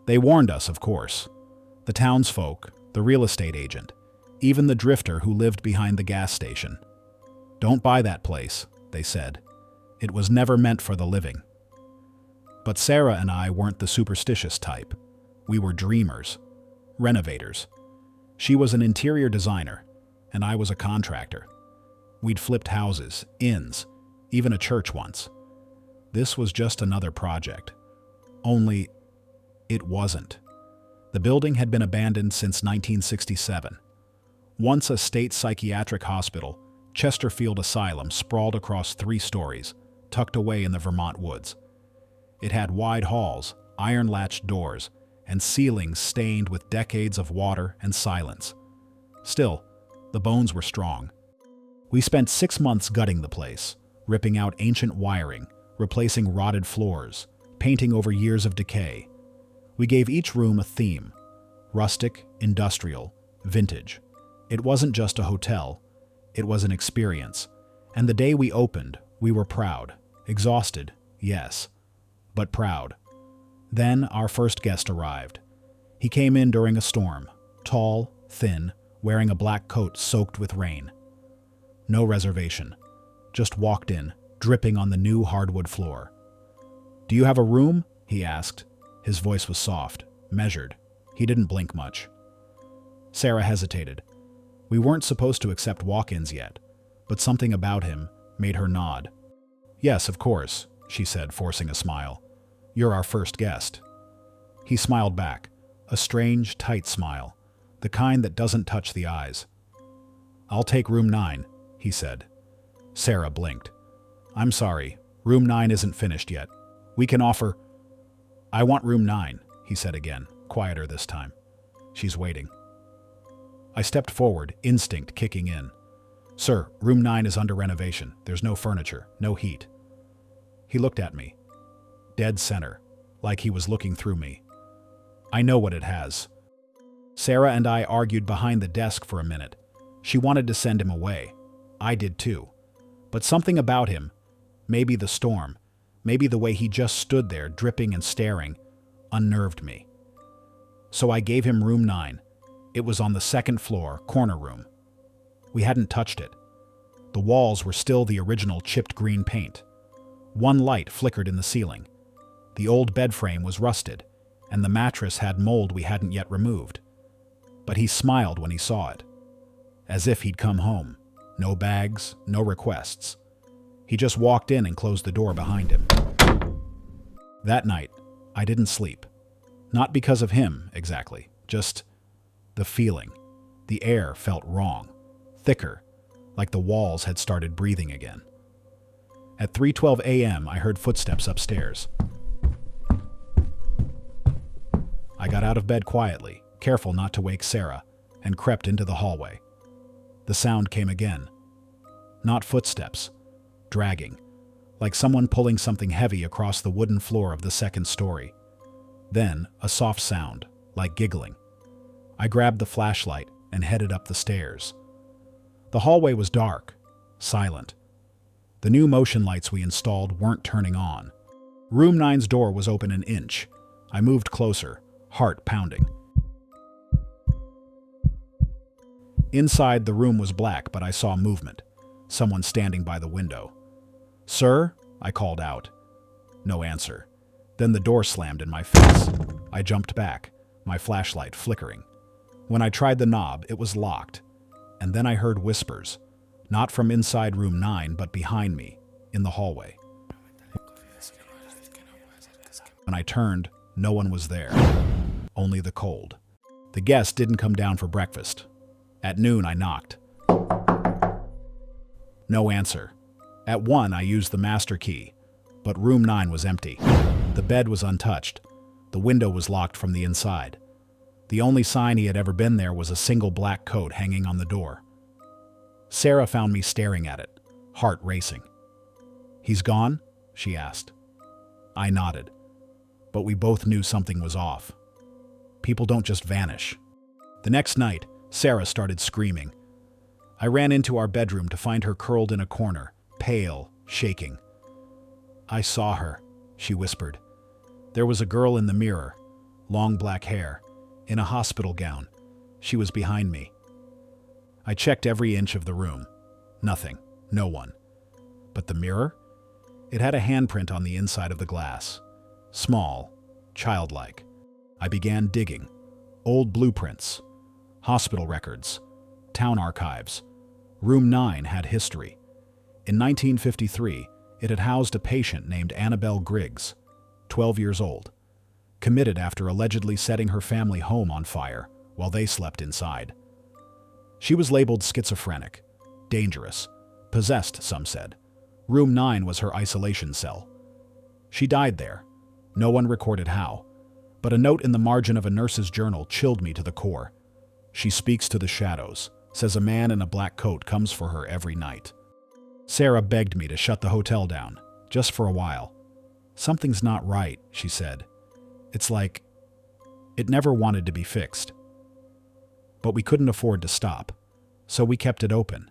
They warned us, of course. The townsfolk, the real estate agent, even the drifter who lived behind the gas station. Don't buy that place, they said. It was never meant for the living. But Sarah and I weren't the superstitious type. We were dreamers, renovators. She was an interior designer, and I was a contractor. We'd flipped houses, inns, even a church once. This was just another project. Only, it wasn't. The building had been abandoned since 1967. Once a state psychiatric hospital, Chesterfield Asylum sprawled across 3 stories, tucked away in the Vermont woods. It had wide halls, iron-latched doors, and ceilings stained with decades of water and silence. Still, the bones were strong. We spent 6 months gutting the place, ripping out ancient wiring, replacing rotted floors, painting over years of decay. We gave each room a theme: rustic, industrial, vintage. It wasn't just a hotel, it was an experience. And the day we opened, we were proud. Exhausted, yes, but proud. Then our first guest arrived. He came in during a storm, tall, thin, wearing a black coat soaked with rain. No reservation. Just walked in, dripping on the new hardwood floor. "Do you have a room?" he asked. His voice was soft, measured. He didn't blink much. Sarah hesitated. We weren't supposed to accept walk-ins yet, but something about him made her nod. "Yes, of course," she said, forcing a smile. "You're our first guest." He smiled back, a strange, tight smile, the kind that doesn't touch the eyes. "I'll take room 9, he said. Sarah blinked. "I'm sorry, room 9 isn't finished yet. We can offer—" "I want room 9, he said again, quieter this time. "She's waiting." I stepped forward, instinct kicking in. "Sir, room 9 is under renovation. There's no furniture, no heat." He looked at me. Dead center, like he was looking through me. "I know what it has." Sarah and I argued behind the desk for a minute. She wanted to send him away. I did too. But something about him, maybe the storm, maybe the way he just stood there dripping and staring, unnerved me. So I gave him room 9. It was on the 2nd floor, corner room. We hadn't touched it. The walls were still the original chipped green paint. One light flickered in the ceiling. The old bed frame was rusted, and the mattress had mold we hadn't yet removed. But he smiled when he saw it. As if he'd come home. No bags, no requests. He just walked in and closed the door behind him. That night, I didn't sleep. Not because of him, exactly. Just the feeling. The air felt wrong. Thicker, like the walls had started breathing again. At 3:12 a.m., I heard footsteps upstairs. I got out of bed quietly, careful not to wake Sarah, and crept into the hallway. The sound came again. Not footsteps, dragging, like someone pulling something heavy across the wooden floor of the 2nd story. Then, a soft sound, like giggling. I grabbed the flashlight and headed up the stairs. The hallway was dark, silent. The new motion lights we installed weren't turning on. Room 9's door was open an inch. I moved closer, heart pounding. Inside, the room was black, but I saw movement. Someone standing by the window. "Sir?" I called out. No answer. Then the door slammed in my face. I jumped back, my flashlight flickering. When I tried the knob, it was locked. And then I heard whispers, not from inside room 9, but behind me, in the hallway. When I turned, no one was there. Only the cold. The guest didn't come down for breakfast. At noon, I knocked. No answer. At 1, I used the master key, but room 9 was empty. The bed was untouched. The window was locked from the inside. The only sign he had ever been there was a single black coat hanging on the door. Sarah found me staring at it, heart racing. "He's gone?" she asked. I nodded, but we both knew something was off. People don't just vanish. The next night, Sarah started screaming. I ran into our bedroom to find her curled in a corner, pale, shaking. "I saw her," she whispered. "There was a girl in the mirror, long black hair, in a hospital gown. She was behind me. I checked every inch of the room. Nothing. No one. But the mirror? It had a handprint on the inside of the glass. Small, childlike. I began digging. Old blueprints, hospital records, town archives. Room 9 had history. In 1953, it had housed a patient named Annabelle Griggs, 12 years old, committed after allegedly setting her family home on fire while they slept inside. She was labeled schizophrenic, dangerous, possessed, some said. Room 9 was her isolation cell. She died there. No one recorded how, but a note in the margin of a nurse's journal chilled me to the core. She speaks to the shadows, says a man in a black coat comes for her every night. Sarah begged me to shut the hotel down, just for a while. Something's not right, she said. It's like it never wanted to be fixed. But we couldn't afford to stop, so we kept it open.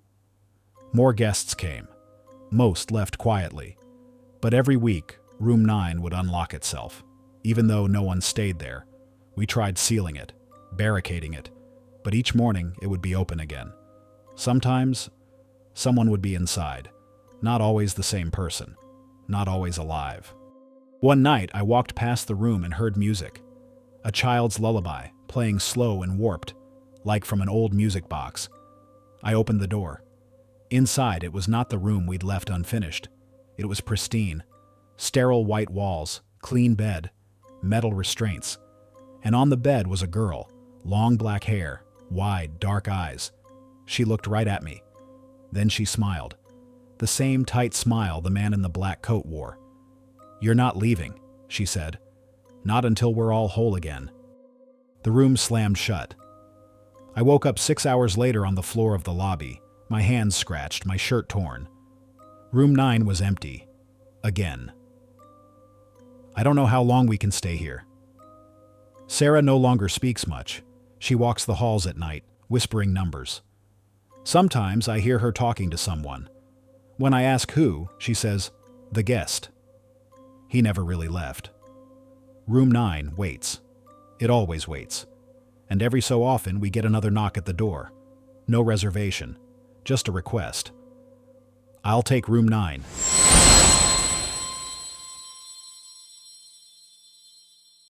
More guests came. Most left quietly. But every week, Room 9 would unlock itself. Even though no one stayed there, we tried sealing it, barricading it, but each morning it would be open again. Sometimes, someone would be inside. Not always the same person. Not always alive. One night, I walked past the room and heard music. A child's lullaby, playing slow and warped, like from an old music box. I opened the door. Inside, it was not the room we'd left unfinished. It was pristine. Sterile white walls, clean bed, metal restraints. And on the bed was a girl, long black hair, wide, dark eyes. She looked right at me. Then she smiled. The same tight smile the man in the black coat wore. "You're not leaving," she said. "Not until we're all whole again." The room slammed shut. I woke up 6 hours later on the floor of the lobby, my hands scratched, my shirt torn. Room 9 was empty. Again. I don't know how long we can stay here. Sarah no longer speaks much. She walks the halls at night, whispering numbers. Sometimes I hear her talking to someone. When I ask who, she says, "The guest." He never really left. Room 9 waits. It always waits. And every so often we get another knock at the door. No reservation, just a request. "I'll take Room 9.